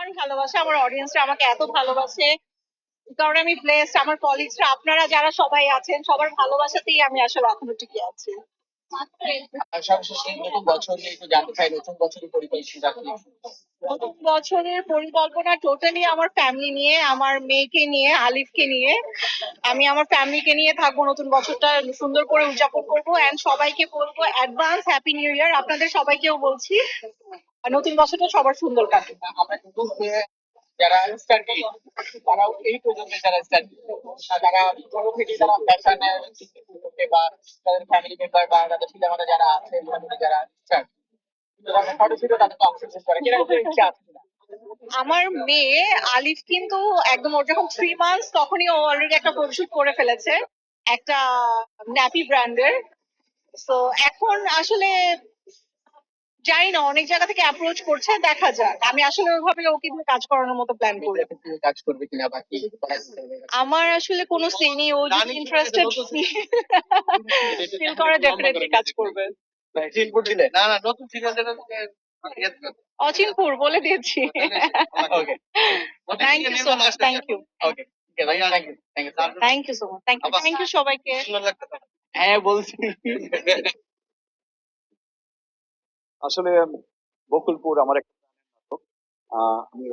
ভগবান ভালোবাসে, আমার অডিয়েন্সরা আমাকে এত ভালোবাসে, কারণ আমি ব্লেসড। আমার কলিগসরা, আপনারা যারা সবাই আছেন, সবার ভালোবাসাতেই আমি আসলে এখনো টিকে আছি। আর সবশেষে নতুন বছর নিয়ে একটু জানতে চাই, নতুন বছরের পরিকল্পনা কি? নতুন বছরের পরিকল্পনা টোটালি আমার ফ্যামিলি নিয়ে, আমার মেয়েকে নিয়ে, আলিফকে নিয়ে। আমি আমার ফ্যামিলিকে নিয়ে থাকবো, নতুন বছরটা সুন্দর করে উদযাপন করবো। এন্ড সবাইকে বলবো অ্যাডভান্স হ্যাপি নিউ ইয়ার। আপনাদের সবাইকেও বলছি আর নতুন বছরটা সবার সুন্দর কাটুক। আমরা কিন্তু যারা স্টাডি, তারাও এই প্রজন্মের যারা স্টাডি, তারা ছোট থেকে তারা ফ্যাশনে বা তাদের ফ্যামিলি মেম্বার বা তাদের ছেলে মেয়েরা যারা আছে, family যারা স্টাডি, ছোট ছিল তাদেরকে অংশগ্রহণ করে কিরকম ইচ্ছা আছে? আমার মেয়ে আলিফ কিন্তু একদম, ওর যখন 3 মান্থস তখনই ও অলরেডি একটা ফটোশুট করে ফেলেছে একটা ন্যাপি ব্র্যান্ডের। তো এখন আসলে জানি না, অনেক জায়গা থেকে অ্যাপ্রোচ করছে, দেখা যাক। আমি আসলে ওইভাবে ওকে দিয়ে কাজ করানোর মতো প্ল্যান করি। কাজ করবে কিনা বা কি? আমার আসলে কোনো সে নেই, ও যদি ইন্টারেস্টেড ফিল করে ডেফিনেটলি কাজ করবে। ইনপুট দিলে না না নতুন ঠিকানা অচিনপুর বলে দিয়েছি। Okay thank you so much, thank you, okay ভাইয়া thank you thank you so much, thank you সবাইকে। হ্যাঁ বলছি। আসলে বকুলপুর আমার একটা নাটক। আমি